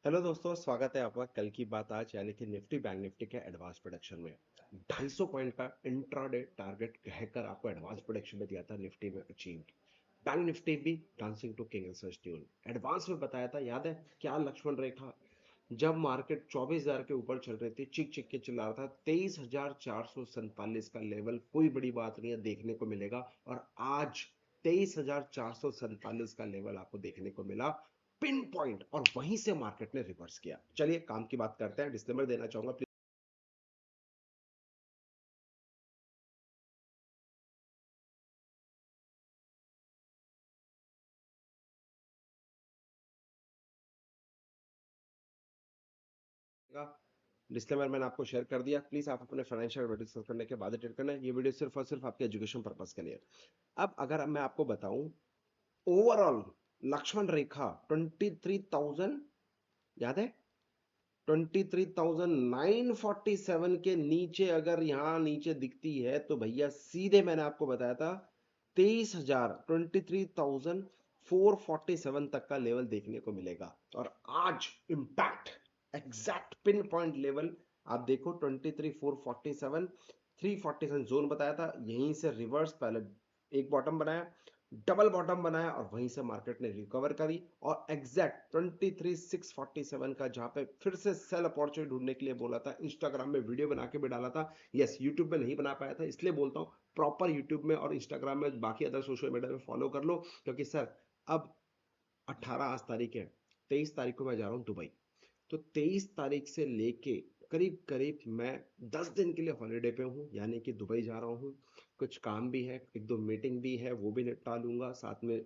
Hello दोस्तों, स्वागत है आपका कल की बात आज यानी कि निफ्टी बैंक निफ्टी के एडवांस प्रोडक्शन में 250 पॉइंट का इंट्राडे टारगेट कहकर आपको एडवांस प्रोडक्शन में दिया था। निफ्टी में अचीव्ड, बैंक निफ्टी भी dancing to king and tune. Advance में बताया था, याद है क्या लक्ष्मण रेखा? जब मार्केट 24,000 के ऊपर चल रही थी, चिक चिक के चिल्ला रहा था, 23,447 का लेवल कोई बड़ी बात नहीं है, देखने को मिलेगा। और आज 23,447 का लेवल आपको देखने को मिला, पिन पॉइंट, और वहीं से मार्केट ने रिवर्स किया। चलिए काम की बात करते हैं। डिस्क्लेमर देना चाहूंगा, डिस्क्लेमर मैंने आपको शेयर कर दिया। प्लीज आप अपने फाइनेंशियल डिस्कस करने के बाद ट्रेड करना है। ये वीडियो सिर्फ और सिर्फ आपके एजुकेशन पर्पस के लिए। अब अगर मैं आपको बताऊं, ओवरऑल लक्ष्मण रेखा 23,000, याद है 23,947 के नीचे अगर यहां नीचे दिखती है तो भैया सीधे मैंने आपको बताया था 23,447 तक का लेवल देखने को मिलेगा। और आज impact exact pin point level आप देखो, 23,447 347 जोन बताया था, यहीं से रिवर्स पहले एक बॉटम बनाया, डबल बॉटम बनाया, और वहीं से मार्केट ने रिकवर करी। और एग्जैक्ट 23,647 का जहां पे फिर से सेल अपॉर्चुनिटी ढूंढने के लिए बोला था, इंस्टाग्राम में वीडियो बना के भी डाला था। यस, यूट्यूब में नहीं बना पाया था, इसलिए बोलता हूं प्रॉपर यूट्यूब में और इंस्टाग्राम में बाकी अदर सोशल मीडिया में फॉलो कर लो। क्योंकि सर अब 18 आज तारीख है, 23 तारीख को मैं जा रहा हूँ दुबई। तो 23 तारीख से लेके करीब करीब मैं 10 दिन के लिए हॉलीडे पे हूँ, यानी कि दुबई जा रहा हूँ। कुछ काम भी है, एक दो मीटिंग भी है, वो भी निपटा लूंगा, साथ में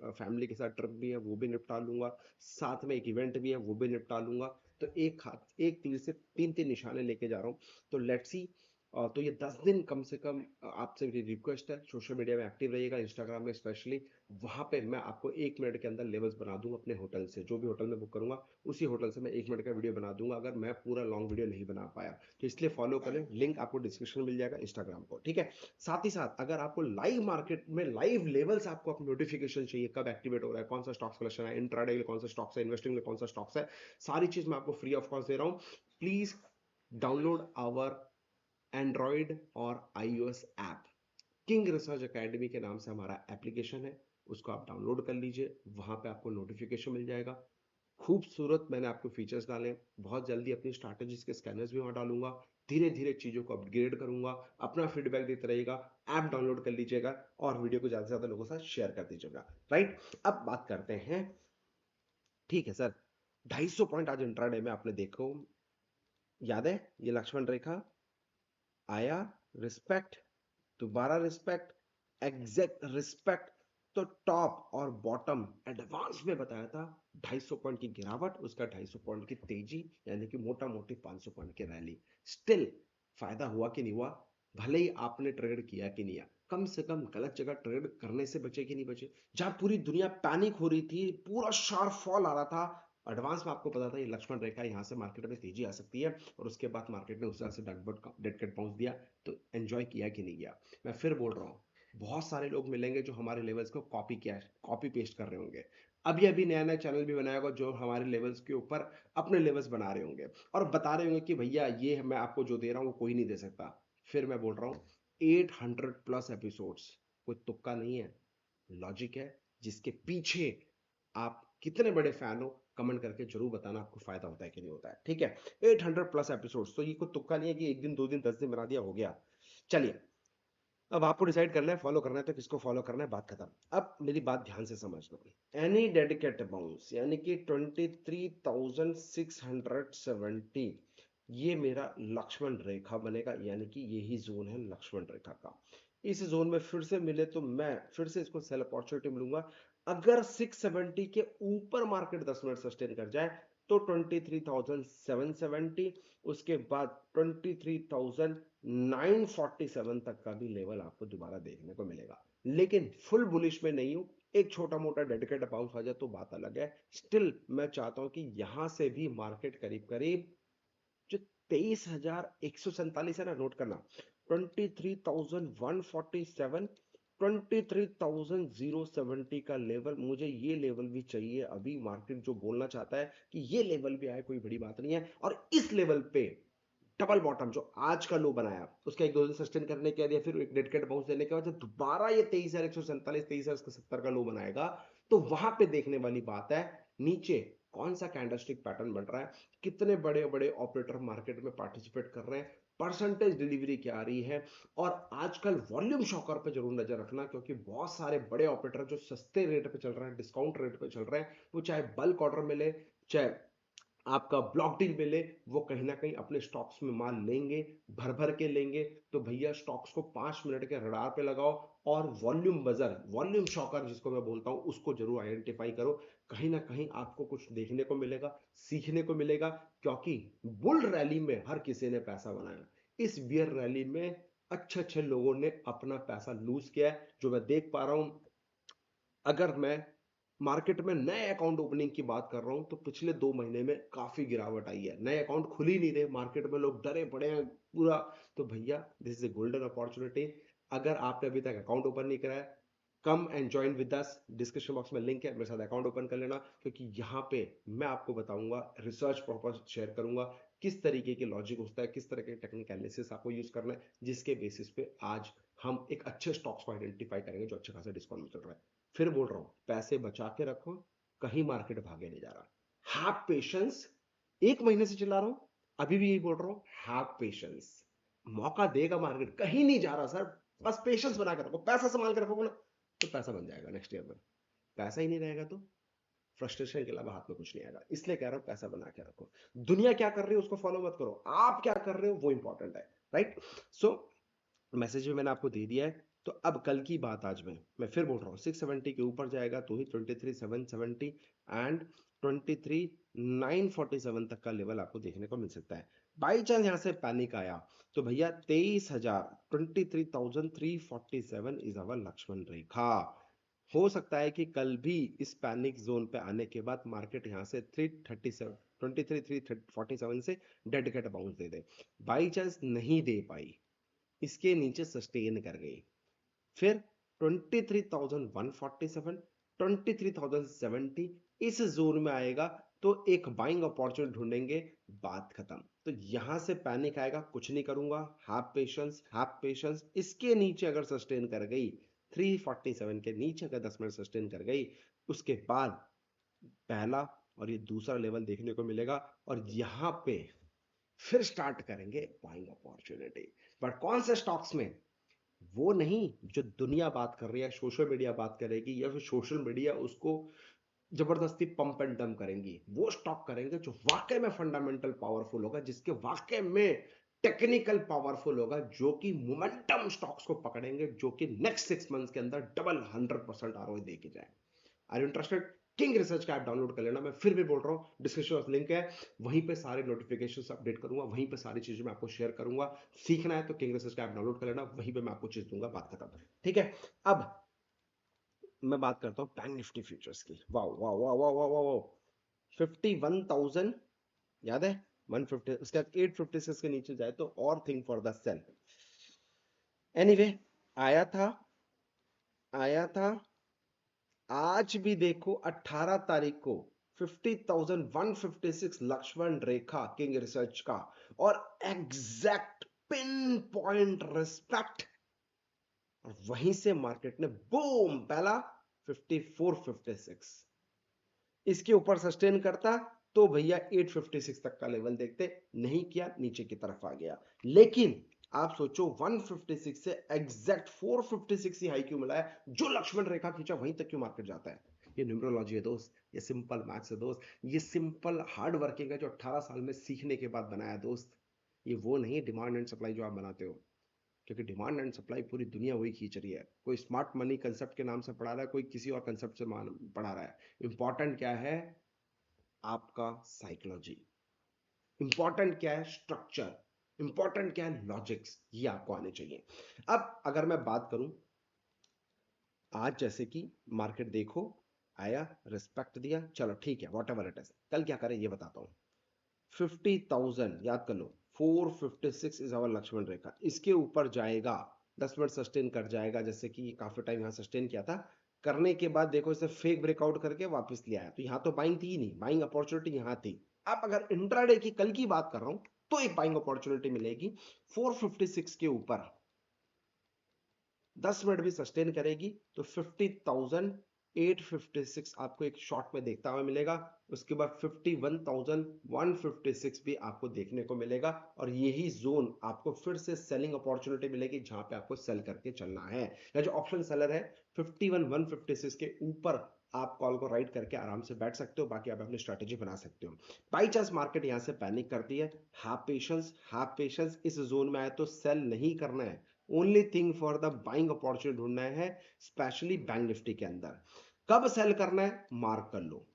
फैमिली के साथ ट्रिप भी है, वो भी निपटा लूंगा, साथ में एक इवेंट भी है, वो भी निपटा लूंगा। तो एक हाथ एक तीर से तीन तीन निशाने लेके जा रहा हूँ। तो लेट्स सी। तो ये 10 दिन कम से कम आपसे मेरी रिक्वेस्ट है, सोशल मीडिया में एक्टिव रहिएगा, इंस्टाग्राम में स्पेशली। वहां पे मैं आपको 1 मिनट के अंदर लेवल्स बना दूंगा अपने होटल से, जो भी होटल में बुक करूंगा उसी होटल से मैं 1 मिनट का वीडियो बना दूंगा, अगर मैं पूरा लॉन्ग वीडियो नहीं बना पाया तो। इसलिए फॉलो करें, लिंक आपको डिस्क्रिप्शन में मिल जाएगा इंस्टाग्राम को, ठीक है। साथ ही साथ अगर आपको लाइव मार्केट में लाइव लेवल्स आपको नोटिफिकेशन चाहिए, कब एक्टिवेट हो रहा है, कौन सा स्टॉक्स कलेक्शन है, इंट्राडे कौन सा स्टॉक्स है, इन्वेस्टिंग में कौन सा स्टॉक्स है, सारी चीज मैं आपको फ्री ऑफ कॉस्ट दे रहा हूँ। प्लीज डाउनलोड आवर एंड्रॉइड और iOS app. King research academy के नाम से हमारा एप्लीकेशन है, उसको आप डाउनलोड कर लीजिए, वहां पे आपको नोटिफिकेशन मिल जाएगा। खूबसूरत मैंने आपको फीचर्स डाले हैं, बहुत जल्दी अपनी स्ट्रैटेजीज के स्कैनर्स भी वहां डालूंगा, धीरे धीरे चीजों को अपग्रेड करूंगा। अपना फीडबैक देते रहिएगा, ऐप डाउनलोड कर लीजिएगा और वीडियो को ज्यादा से ज्यादा लोगों के साथ शेयर कर दीजिएगा। राइट, अब बात करते हैं। ठीक है सर, 250 पॉइंट आज इंट्राडे में आपने देखो, याद है ये लक्ष्मण रेखा आया, रिस्पेक्ट, दोबारा रिस्पेक्ट, एग्जैक्ट रिस्पेक्ट। तो टॉप और बॉटम एडवांस में बताया था 250 पॉइंट की गिरावट, उसका 250 पॉइंट की तेजी, यानी कि मोटा मोटी 500 पॉइंट की रैली। स्टिल फायदा हुआ कि नहीं हुआ? भले ही आपने ट्रेड किया कि नहीं, कम से कम गलत जगह ट्रेड करने से बचे कि नहीं बचे। जहां पूरी दुनिया पैनिक हो रही थी, पूरा शार्प फॉल आ रहा था, एडवांस में आपको पता था ये लक्ष्मण रेखा, यहां से मार्केट में तेजी आ सकती है, और उसके बाद मार्केट ने उस तरह से डेड कट बाउंस दिया। तो एंजॉय किया कि नहीं किया? मैं फिर बोल रहा हूँ, बहुत सारे लोग मिलेंगे जो हमारे लेवल्स को कॉपी पेस्ट कर रहे होंगे। अभी अभी नया नया चैनल भी बनाएगा जो हमारे लेवल्स के ऊपर अपने लेवल्स बना रहे होंगे और बता रहे होंगे कि भैया ये मैं आपको जो दे रहा हूँ वो कोई नहीं दे सकता। फिर मैं बोल रहा हूँ, 800 प्लस एपिसोड्स कोई तुक्का नहीं है, लॉजिक है, जिसके पीछे आप कितने बड़े फैन हो कमेंट करके जरूर बताना, आपको फायदा होता है कि नहीं होता है, ठीक है। 800 प्लस एपिसोड्स, तो ये कोई तुक्का नहीं है कि एक दिन दो दिन 10 दिन बना दिया हो गया। चलिए, अब आपको डिसाइड करना है फॉलो करना है तो किसको फॉलो करना है, बात खत्म। अब मेरी बात ध्यान से समझना, एनी डेडिकेटेड बाउंस यानी कि 23,670, ये मेरा लक्ष्मण रेखा बनेगा, यानी कि यही जोन है लक्ष्मण रेखा का। इस जोन में फिर से मिले तो मैं फिर से इसको सेल अपॉर्चुनिटी मिलूंगा। अगर 670 के ऊपर मार्केट 10 मिनट सस्टेन कर जाए तो 23,770, उसके बाद 23,947 तक का भी लेवल आपको दोबारा देखने को मिलेगा। लेकिन फुल बुलिश में नहीं हूं, एक छोटा मोटा डेडिकेटेड बाउंस आ जाए तो बात अलग है। स्टिल मैं चाहता हूं कि यहां से भी मार्केट करीब करीब जो 23,147 है ना, नोट करना, 23,147, 23,070 का लेवल, मुझे ये लेवल भी चाहिए अभी। मार्केट जो बोलना चाहता है कि ये लेवल भी आए, कोई बड़ी बात नहीं है। और इस लेवल पे डबल बॉटम जो आज का लो बनाया, उसका एक दो दिन सस्टेन करने के बाद या फिर एक डेड कैट बाउंस देने के बाद जब दोबारा ये 23,147 23,170 का लो बनाएगा, तो वहां पे देखने वाली बात है नीचे कौन सा कैंडलस्टिक पैटर्न बन रहा है, कितने बड़े बड़े ऑपरेटर मार्केट में पार्टिसिपेट कर रहे हैं, परसेंटेज डिलीवरी क्या आ रही है। और आजकल वॉल्यूम शॉकर पे जरूर नजर रखना, क्योंकि बहुत सारे बड़े ऑपरेटर जो सस्ते रेट पे चल रहे हैं, डिस्काउंट रेट पे चल रहे हैं, वो चाहे बल्क ऑर्डर मिले चाहे आपका ब्लॉक डील मिले, वो कहीं ना कहीं अपने स्टॉक्स में माल लेंगे, भर भर के लेंगे। तो भैया स्टॉक्स को 5 मिनट के रडार पे लगाओ और वॉल्यूम बजर, वॉल्यूम शॉकर जिसको मैं बोलता हूं, उसको जरूर आइडेंटिफाई करो। कहीं ना कहीं आपको कुछ देखने को मिलेगा, सीखने को मिलेगा, क्योंकि बुल रैली में हर किसी ने पैसा बनाया, इस बियर रैली में अच्छे अच्छे लोगों ने अपना पैसा लूज किया है, जो मैं देख पा रहा हूं। अगर मैं मार्केट में नए अकाउंट ओपनिंग की बात कर रहा हूं, तो पिछले 2 महीने में काफी गिरावट आई है, नए अकाउंट खुल ही नहीं रहे, मार्केट में लोग डरे पड़े हैं पूरा। तो भैया this is a golden opportunity. अगर आपने अभी तक अकाउंट ओपन नहीं कराया, come and join with us, description box में लिंक है, मेरे साथ अकाउंट ओपन कर लेना, क्योंकि यहाँ पे मैं आपको बताऊंगा, रिसर्च पर्पस शेयर करूंगा, किस तरीके के लॉजिक होता है, किस तरह के टेक्निकल एनालिसिस आपको यूज करना है, जिसके बेसिस पे आज हम एक अच्छे स्टॉक्स को आइडेंटिफाई करेंगे जो अच्छे खासा डिस्काउंट में चल रहा है। फिर बोल रहा हूं, पैसे बचा के रखो, कहीं मार्केट भागे नहीं जा रहा। Have patience. 1 महीने से चिल्ला रहा हूं, अभी भी यही बोल रहा हूं, हैव पेशेंस। मौका देगा मार्केट, कहीं नहीं जा रहा सर। बस पेशेंस बना के रखो, पैसा संभाल के रखोगे ना, तो पैसा बन जाएगा नेक्स्ट ईयर में। पैसा ही नहीं रहेगा तो फ्रस्ट्रेशन के अलावा हाथ में कुछ नहीं आएगा। इसलिए कह रहा हूं, पैसा बना के रखो। दुनिया क्या कर रही है उसको फॉलो मत करो, आप क्या कर रहे हो वो इंपॉर्टेंट है, राइट। सो मैसेज भी मैंने आपको दे दिया है। तो अब कल की बात, आज मैं फिर बोल रहा हूँ, 670 के ऊपर जाएगा तो ही 23,770 एंड 23,947 तक का लेवल आपको देखने को मिल सकता है। बाई चांस यहाँ से पैनिक आया, तो भैया 23,000 23,347 इज अवर लक्ष्मण रेखा। हो सकता है कि कल भी इस पैनिक जोन पे आने के बाद मार्केट यहाँ से 337 23,347 से डेड कैट बाउंस दे दे। बाई चांस नहीं दे पाई, इसके नीचे सस्टेन कर गई, फिर 23,147 23,070 इस जोन में आएगा, तो एक बाइंग अपॉर्चुनिटी ढूंढेंगे, बात खत्म। तो यहां से पैनिक आएगा, कुछ नहीं करूंगा, हैव पेशेंस, हैव पेशेंस। इसके नीचे अगर सस्टेन कर गई, 347 के नीचे अगर 10 मिनट सस्टेन कर गई, उसके बाद पहला और ये दूसरा लेवल देखने को मिलेगा, और यहां पे फिर स्टार्ट करेंगे बाइंग अपॉर्चुनिटी। बट कौन से स्टॉक्स में, वो नहीं जो दुनिया बात कर रही है, सोशल मीडिया बात करेगी, या फिर सोशल मीडिया उसको जबरदस्ती पंप एंड डंप करेंगी, वो स्टॉक करेंगे जो वाकई में फंडामेंटल पावरफुल होगा, जिसके वाकई में टेक्निकल पावरफुल होगा, जो कि मोमेंटम स्टॉक्स को पकड़ेंगे, जो कि नेक्स्ट 6 मंथ्स के अंदर डबल 100% आरओआई दे के जाए। Are you interested? King Research का ऐप डाउनलोड कर लेना। मैं फिर भी बोल रहा हूं, डिस्क्रिप्शन लिंक है, वहीं पे सारे नोटिफिकेशंस अपडेट करूंगा, वहीं पे सारी चीजें मैं आपको शेयर करूंगा। सीखना है तो किंग रिसर्च का ऐप डाउनलोड कर लेना, वहीं पे मैं आपको चीज दूंगा, बात खत्म। ठीक है, अब मैं बात करता हूं बैंक निफ्टी फ्यूचर्स की। वाह वाह वाह वाह वाह वाह वाह, 51,000 याद है, 150, उसके बाद 856 के नीचे जाए तो और thing for the sell. Anyway, आया था, आया था। आज भी देखो 18 तारीख को 50,156 लक्ष्मण रेखा किंग रिसर्च का, और एग्जैक्ट पिन पॉइंट रिस्पेक्ट, और वहीं से मार्केट ने बूम पहला 5456, इसके ऊपर सस्टेन करता तो भैया 856 तक का लेवल देखते, नहीं किया, नीचे की तरफ आ गया। लेकिन आप सोचो 156 से एग्जैक्ट 456 ही हाई क्यों मिला है, जो लक्ष्मण रेखा खींचा वहीं तक क्यों मार्केट जाता है। ये न्यूमरोलॉजी है दोस्त, ये सिंपल मैथ्स है दोस्त, ये सिंपल हार्ड वर्किंग है जो 18 साल में सीखने के बाद बनाया दोस्त। ये वो नहीं डिमांड एंड सप्लाई जो आप बनाते हो, क्योंकि डिमांड एंड सप्लाई पूरी दुनिया वही खींच रही है। कोई स्मार्ट मनी कंसेप्ट के नाम से पढ़ा रहा है, कोई किसी और कंसेप्ट से पढ़ा रहा है। इंपॉर्टेंट क्या है, आपका साइकोलॉजी। इंपॉर्टेंट क्या है, स्ट्रक्चर। इंपॉर्टेंट क्या है, लॉजिक्स। ये आपको आने चाहिए। अब अगर मैं बात करूं, आज जैसे कि मार्केट देखो, आया, रिस्पेक्ट दिया, चलो ठीक है, वॉट एवर इट इज, कल क्या करें ये बताता हूं। 50,000 याद कर लो, 456 इज आवर लक्ष्मण रेखा, इसके ऊपर जाएगा 10 मिनट सस्टेन कर जाएगा, जैसे कि काफी टाइम यहाँ सस्टेन किया था, करने के बाद देखो इसे फेक ब्रेकआउट करके वापस लिया है, तो यहाँ तो बाइंग थी ही नहीं, बाइंग अपॉर्चुनिटी यहाँ थी। अब अगर इंट्राडे की कल की बात कर रहा हूं तो एक बाइंग अपॉर्चुनिटी मिलेगी 456 के ऊपर, 10 मिनट भी सस्टेन करेगी तो 50,856 आपको एक शॉर्ट में देखता हुआ मिलेगा। उसके बाद 51,156 भी आपको देखने को मिलेगा, और यही जोन आपको फिर से सेलिंग अपॉर्चुनिटी मिलेगी जहां पे आपको सेल करके चलना है। या जो ऑप्शन सेलर है 51,156 के ऊपर आप कॉल को राइट करके आराम से बैठ सकते हो, बाकी आप अपनी स्ट्रेटेजी बना सकते हो। बाई चांस मार्केट यहां से पैनिक करती है, हाफ पेशेंस, इस जोन में आए तो सेल नहीं करना है, only thing for the buying opportunity ढूंढना है, स्पेशली बैंक निफ्टी के अंदर। कब सेल करना है मार्क कर लो,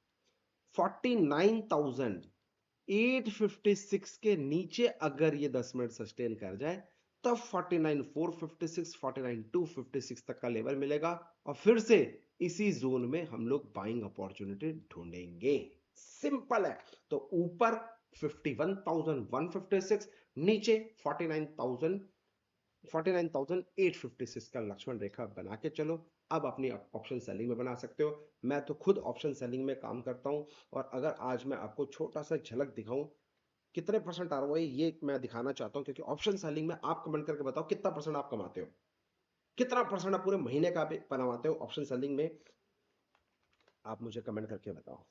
49,856 के नीचे अगर ये 10 मिनट सस्टेन कर जाए तब 49,456 49,256 तक का लेवल मिलेगा, और फिर से इसी जोन में हम लोग बाइंग अपॉर्चुनिटी ढूंढेंगे। सिंपल है। तो ऊपर 51,156, नीचे 49,856 का लक्ष्मण रेखा बना के चलो। अब अपनी ऑप्शन सेलिंग में बना सकते हो। मैं तो खुद ऑप्शन सेलिंग में काम करता हूं, और अगर आज मैं आपको छोटा सा झलक दिखाऊं कितने परसेंट आरओआई ये मैं दिखाना चाहता हूं, क्योंकि ऑप्शन सेलिंग में आप कमेंट करके बताओ कितना परसेंट आप कमाते हो, कितना परसेंट आप पूरे महीने का बनाते हो ऑप्शन सेलिंग में, आप मुझे कमेंट करके बताओ।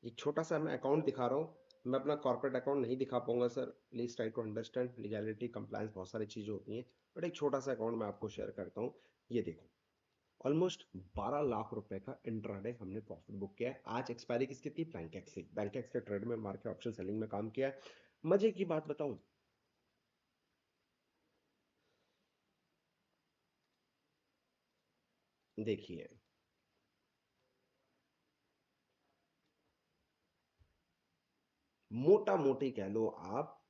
एक छोटा सा मैं अकाउंट दिखा रहा हूँ, मैं अपना कॉर्पोरेट अकाउंट नहीं दिखा पाऊंगा sir, please try to understand, legality compliance बहुत सारी चीजें होती हैं, बट एक छोटा सा अकाउंट मैं आपको शेयर करता हूँ। ये देखो, ऑलमोस्ट 12 लाख रुपए का इंट्राडे हमने प्रॉफिट बुक किया है। आज एक्सपायरी किसकी थी, बैंकेक्स की, बैंकेक्स के ट्रेड में मार के ऑप्शन सेलिंग में काम किया है। मजे की बात बताऊं, देखिए, मोटा मोटी कह लो आप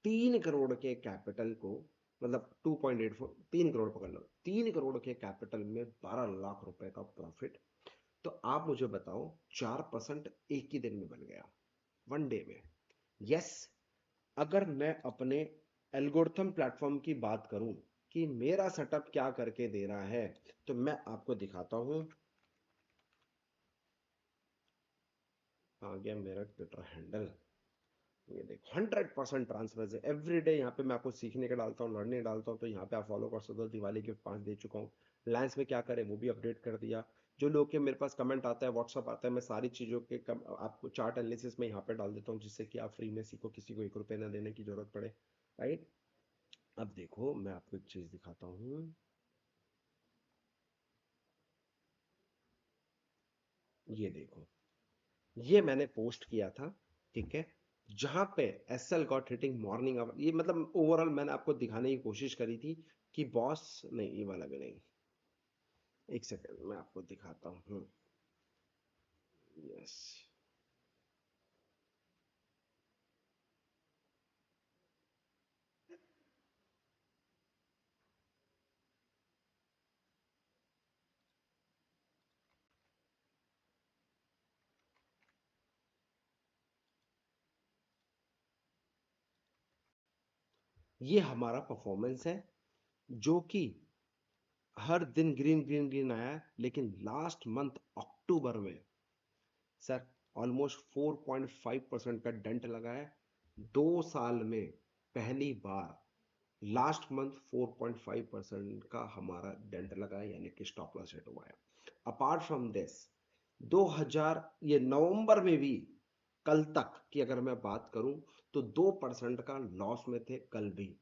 3 करोड़ के कैपिटल को, मतलब 2.84, 3 करोड़ पकड़ लो, 3 करोड़ के कैपिटल में 12 लाख रुपए का प्रॉफिट। तो आप मुझे बताओ, 4% एक ही दिन में बन गया, वन डे में। यस, अगर मैं अपने एल्गोरिथम प्लेटफॉर्म की बात करूं कि मेरा सेटअप क्या करके दे रहा है, तो मैं आपको दिखाता हूं। आ गया मेरा ट्विटर हैंडल, ये देखो 100% ट्रांसफर है एवरी डे। यहाँ पे मैं आपको सीखने का डालता हूँ, लर्निंग डालता हूँ, तो यहाँ पे आप फॉलो कर सकते हो। दिवाली गिफ्ट 5 दे चुका हूँ। लाइन्स में क्या करें वो भी अपडेट कर दिया। जो लोग के मेरे पास कमेंट आता है, व्हाट्सअप आता है, मैं सारी चीज़ों के आपको चार्ट एनालिसिस में यहाँ पे डाल देता हूँ, जिससे कि आप फ्री में सीखो, किसी को 1 रुपये ना देने की जरूरत पड़े। राइट। अब देखो मैं आपको एक चीज़ दिखाता हूँ, ये देखो, ये मैंने पोस्ट किया था, ठीक है, जहां पे SL got hitting morning hour, ये मतलब ओवरऑल मैंने आपको दिखाने की कोशिश करी थी कि बॉस, नहीं ये वाला भी नहीं, एक सेकंड मैं आपको दिखाता हूँ। यस, ये हमारा परफॉर्मेंस है, जो कि हर दिन ग्रीन ग्रीन ग्रीन आया है, लेकिन लास्ट मंथ अक्टूबर में सर ऑलमोस्ट 4.5% का डेंट लगा है। 2 साल में पहली बार लास्ट मंथ 4.5% का हमारा डेंट लगा है, यानी कि स्टॉप लॉस हिट हुआ है। अपार्ट फ्रॉम दिस 2000 ये नवंबर में भी, कल तक की अगर मैं बात करूं तो 2% का लॉस में थे कल भी।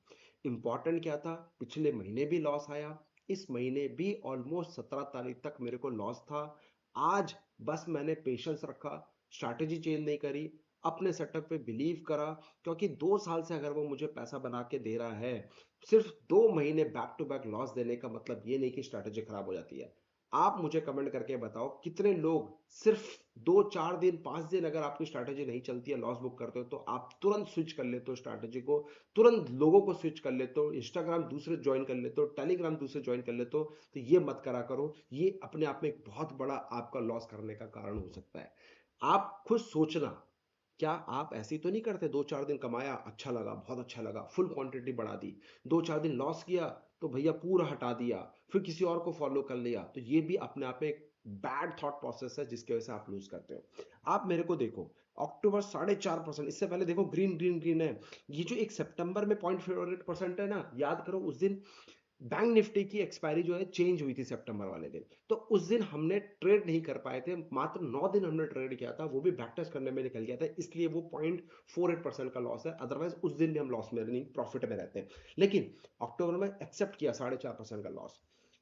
इंपॉर्टेंट क्या था, पिछले महीने भी लॉस आया, इस महीने भी ऑलमोस्ट 17 तारीख तक मेरे को लॉस था। आज बस मैंने पेशेंस रखा, स्ट्रैटेजी चेंज नहीं करी, अपने सेटअप पे बिलीव करा, क्योंकि 2 साल से अगर वो मुझे पैसा बना के दे रहा है, सिर्फ 2 महीने बैक टू बैक लॉस देने का मतलब ये नहीं कि स्ट्रैटेजी खराब हो जाती है। आप मुझे कमेंट करके बताओ कितने लोग सिर्फ 2-4 दिन 5 दिन अगर आपकी स्ट्रैटेजी नहीं चलती है, लॉस बुक करते हो, तो आप तुरंत स्विच कर लेते हो स्ट्रैटेजी को, तुरंत लोगों को स्विच कर लेते हो, इंस्टाग्राम दूसरे ज्वाइन कर लेते हो, टेलीग्राम दूसरे ज्वाइन कर लेते हो। तो ये मत करा करो, ये अपने आप में एक बहुत बड़ा आपका लॉस करने का कारण हो सकता है। आप खुद सोचना, क्या आप ऐसे तो नहीं करते, 2-4 दिन कमाया, अच्छा लगा, बहुत अच्छा लगा, फुल क्वांटिटी बढ़ा दी, 2-4 दिन लॉस किया तो भैया पूरा हटा दिया, फिर किसी और को फॉलो कर लिया। तो ये भी अपने आप में एक बैड थॉट प्रोसेस है जिसकी वजह से आप लूज करते हो। आप मेरे को देखो, अक्टूबर 4.5%, इससे पहले देखो ग्रीन ग्रीन ग्रीन है। ये जो एक सितंबर में 0.48% है ना, याद करो उस दिन बैंक निफ्टी की एक्सपायरी जो है चेंज हुई थी सितंबर वाले दिन, तो उस दिन हमने ट्रेड नहीं कर पाए थे, मात्र 9 दिन हमने ट्रेड किया था, वो भी बैक टेस्ट करने में निकल गया था, इसलिए वो 0.48% का लॉस है। अदरवाइज उस दिन भी हम लॉस में नहीं, प्रॉफिट में रहते हैं। लेकिन अक्टूबर में एक्सेप्ट किया 4.5% का लॉस,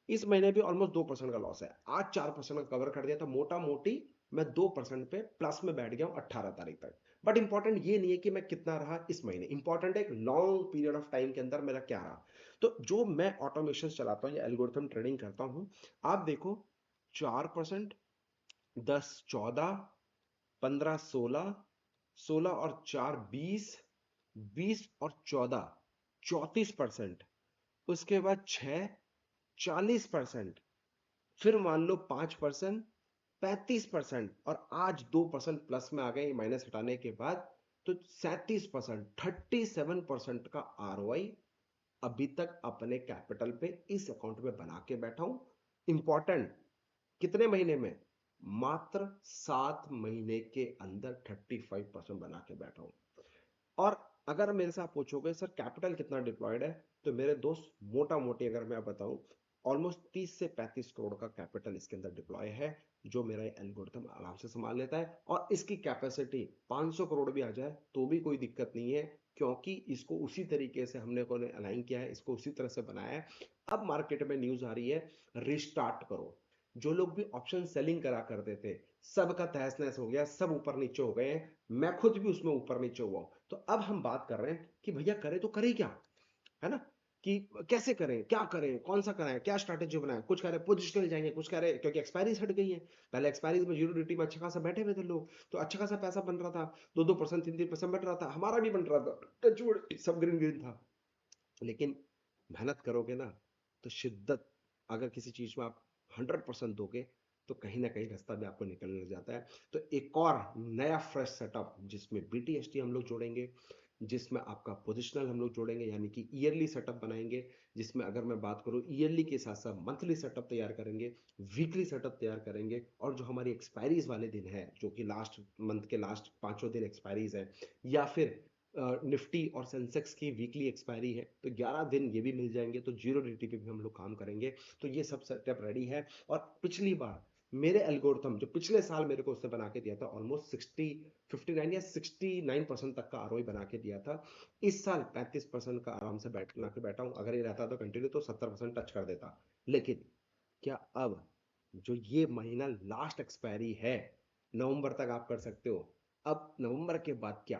इस महीने भी ऑलमोस्ट 2% का लॉस है, आज 4% का कवर कर दिया, तो मोटा मोटी मैं 2% पे प्लस में बैठ गया हूं 18 तारीख तक। बट इंपॉर्टेंट ये नहीं है कि मैं कितना रहा इस महीने, इंपॉर्टेंट है एक लॉन्ग पीरियड ऑफ टाइम के अंदर मेरा क्या रहा। तो जो मैं ऑटोमेशन चलाता हूँ या एल्गोरिथम ट्रेडिंग करता हूँ, आप देखो 4%, 10-14, 15-16, 16 और 4 20, 20 और 14 34%, उसके बाद 6 40%, फिर मान लो 5% 35%, और आज 2% प्लस में आ गए माइनस हटाने के बाद, तो 37% 37% का आरओआई अभी तक अपने कैपिटल पे इस अकाउंट में बना के बैठा हूं। इंपॉर्टेंट, कितने महीने में, मात्र 7 महीने के अंदर 35% बना के बैठा हूं। और अगर मेरे से आप पूछोगे सर कैपिटल कितना डिप्लॉयड है, तो मेरे दोस्त मोटा मोटी अगर मैं बताऊं, ऑलमोस्ट 30 से 35 करोड़ का कैपिटल इसके अंदर डिप्लॉय है, जो मेरा एल्गोरिथम आराम से संभाल लेता है। और इसकी कैपेसिटी 500 करोड़ भी आ जाए तो भी कोई दिक्कत नहीं है, क्योंकि इसको उसी तरीके से हमने को अलाइन किया है, इसको उसी तरह से बनाया है। अब मार्केट में न्यूज आ रही है रिस्टार्ट करो। जो लोग भी ऑप्शन सेलिंग करा करते थे, सबका तहस नहस हो गया, सब ऊपर नीचे हो गए हैं, मैं खुद भी उसमें ऊपर नीचे हुआ हूं। तो अब हम बात कर रहे हैं कि भैया करें तो करें क्या, है ना, कि कैसे करें, क्या करें, कौन सा कराएं, क्या स्ट्रैटेजी बनाएं। कुछ कह रहे पोजिशनल जाएंगे, कुछ कह रहे क्योंकि एक्सपायरी हट गई है, पहले एक्सपायरी में जीरो ड्यूटी में अच्छा खासा बैठे हुए थे लोग, तो अच्छा खासा पैसा बन रहा था, 2-2% 3-3% बन रहा था, हमारा भी बन रहा था, टचवुड सब ग्रीन ग्रीन था। लेकिन मेहनत करोगे ना, तो शिद्दत, अगर किसी चीज में आप 100% दोगे, तो कहीं ना कहीं रास्ता भी आपको निकलने लग जाता है। तो एक और नया फ्रेश सेटअप जिसमें बीटीएसटी हम लोग जोड़ेंगे, जिसमें आपका पोजिशनल हम लोग जोड़ेंगे, यानी कि ईयरली सेटअप बनाएंगे, जिसमें अगर मैं बात करूं ईयरली के साथ साथ मंथली सेटअप तैयार करेंगे, वीकली सेटअप तैयार करेंगे, और जो हमारी एक्सपायरीज वाले दिन है, जो कि लास्ट मंथ के लास्ट 5 दिन एक्सपायरीज है, या फिर निफ्टी और सेंसेक्स की वीकली एक्सपायरी है, तो 11 दिन ये भी मिल जाएंगे, तो जीरो ड्यूटी पे भी हम लोग काम करेंगे। तो ये सब सेटअप रेडी है। और पिछली बार मेरे एल्गोरिथम जो पिछले साल मेरे को उसने बना के दिया था, ऑलमोस्ट 59 या 69% तक का आरओई बना के दिया था, इस साल 35% का आराम से बना के बैठा हूं। अगर ये रहता तो कंटिन्यू तो 70% टच कर देता। लेकिन क्या अब जो ये महीना लास्ट एक्सपायरी है, नवंबर तक आप कर सकते हो, अब नवंबर के बाद क्या,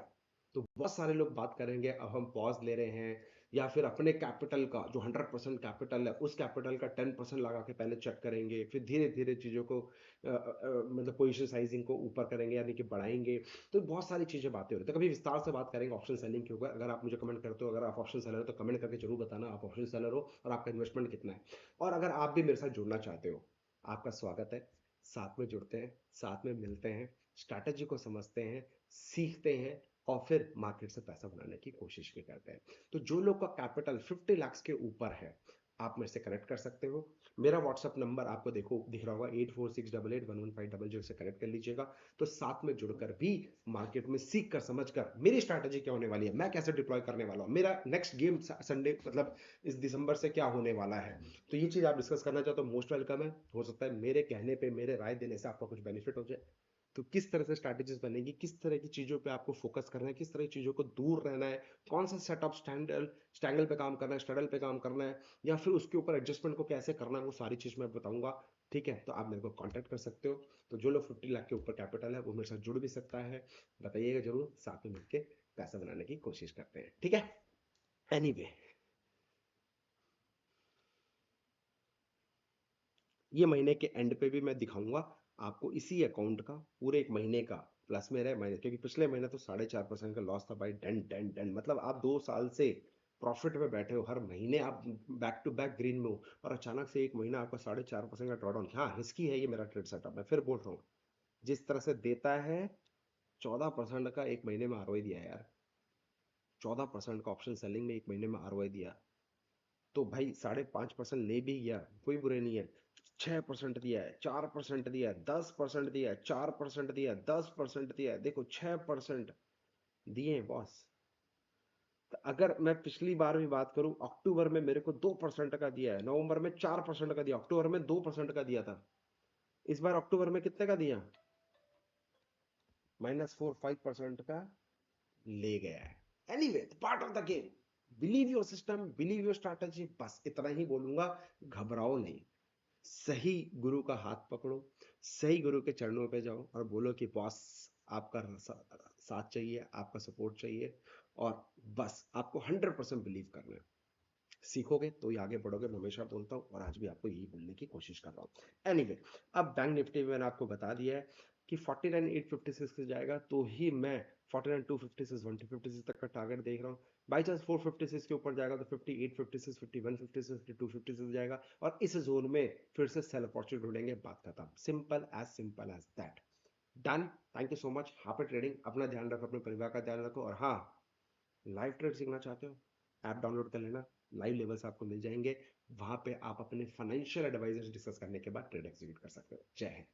तो बहुत सारे लोग बात करेंगे अब हम पॉज ले रहे हैं, या फिर अपने कैपिटल का जो 100% कैपिटल है उस कैपिटल का 10% लगा के पहले चेक करेंगे, फिर धीरे धीरे चीजों को मतलब पोजीशन साइजिंग को ऊपर करेंगे, यानी कि बढ़ाएंगे। तो बहुत सारी चीजें बातें हो रही है, तो कभी विस्तार से बात करेंगे ऑप्शन सेलिंग के ऊपर। अगर आप मुझे कमेंट करते हो, अगर आप ऑप्शन सेलर हो, तो कमेंट करके जरूर बताना आप ऑप्शन सेलर हो और आपका इन्वेस्टमेंट कितना है। और अगर आप भी मेरे साथ जुड़ना चाहते हो, आपका स्वागत है, साथ में जुड़ते हैं, साथ में मिलते हैं, स्ट्रैटेजी को समझते हैं, सीखते हैं, और फिर मार्केट से पैसा बनाने की कोशिश भी करते हैं। तो जो लोग का कैपिटल 50 लाख के ऊपर है, आप मेरे से कनेक्ट कर सकते हो। मेरा व्हाट्सअप नंबर आपको देखो दिख रहा होगा, 8468811500 से कनेक्ट कर लीजिएगा। तो साथ में जुड़कर भी मार्केट में सीख कर समझ कर मेरी स्ट्रैटेजी क्या होने वाली है, मैं कैसे डिप्लॉय करने वाला हूँ, मेरा नेक्स्ट गेम संडे मतलब इस दिसंबर से क्या होने वाला है, तो ये चीज आप डिस्कस करना चाहते हो, मोस्ट वेलकम है। हो सकता है मेरे कहने पे, मेरे राय देने से आपका कुछ बेनिफिट हो जाए। तो किस तरह से स्ट्रैटेजीज बनेगी, किस तरह की चीजों पे आपको फोकस करना है, किस तरह की चीजों को दूर रहना है, कौन सा सेटअप स्टैंगल पे काम करना है, स्ट्रैडल पे काम करना है, या फिर उसके ऊपर एडजस्टमेंट को कैसे करना है, वो सारी चीज मैं बताऊंगा। ठीक है, तो आप मेरे को कांटेक्ट कर सकते हो। तो जो लोग 50 लाख के ऊपर कैपिटल है वो मेरे साथ जुड़ भी सकता है, बताइएगा जरूर, साथ में मिलकर पैसा बनाने की कोशिश करते हैं। ठीक है, एनीवे ये महीने के एंड पे भी मैं दिखाऊंगा आपको इसी अकाउंट का पूरे एक महीने का प्लस में रहे महीने, क्योंकि पिछले महीने तो 4.5% का लॉस था भाई। डेन डेन डेन मतलब आप 2 साल से प्रॉफिट में बैठे हो, हर महीने आप बैक टू बैक ग्रीन में हो, और अचानक से एक महीना आपका 4.5% का ड्रॉडाउन। हाँ रिस्की है ये मेरा ट्रेड सेटअप, मैं फिर बोल रहा हूँ। जिस तरह से देता है 14% का एक महीने में आरओआई दिया है यार, 14% का ऑप्शन सेलिंग में एक महीने में आरओआई दिया, तो भाई 5.5% ले भी गया कोई बुरे नहीं है। 6% दिया है, 4% दिया है, 10% दिया है, 4% दिया है, 10% दिया है, देखो 6% दिए हैं बॉस। तो अगर मैं पिछली बार भी बात करूं, अक्टूबर में मेरे को 2% का दिया है, नवंबर में 4% का दिया, अक्टूबर में 2% का दिया था, इस बार अक्टूबर में कितने का दिया, -4 5% का ले गया है। Anyway part of the game, believe your system, believe your strategy, बस इतना ही बोलूंगा। घबराओ नहीं, सही गुरु का हाथ पकड़ो, सही गुरु के चरणों पे जाओ और बोलो कि बॉस आपका साथ चाहिए, आपका सपोर्ट चाहिए, और बस आपको 100% बिलीव करना है। सीखोगे तो ही आगे बढ़ोगे, मैं हमेशा बोलता हूँ और आज भी आपको यही बोलने की कोशिश कर रहा हूँ। एनीवे अब बैंक निफ्टी में मैंने आपको बता दिया है कि 49,856 से जाएगा, तो ही मैं 49,256 1,256 तक का टारगेट देख रहा हूँ। बाई चांस 456 के ऊपर जाएगा तो 58,56 51,56 52,56 जाएगा, और इस जोन में फिर से सेल अपॉर्चुनिटी ढूंढेंगे, बात खत्म। Simple as that. Done. Thank you so much. Happy trading. अपना ध्यान रखो, अपने परिवार का ध्यान रखो, और हाँ, लाइव ट्रेड सीखना चाहते हो, ऐप डाउनलोड कर लेना, लाइव लेवल्स आपको मिल जाएंगे, वहां पे आप अपने फाइनेंशियल एडवाइजर डिस्कस करने के बाद ट्रेड एग्जीक्यूट कर सकते हो। जय हिंद।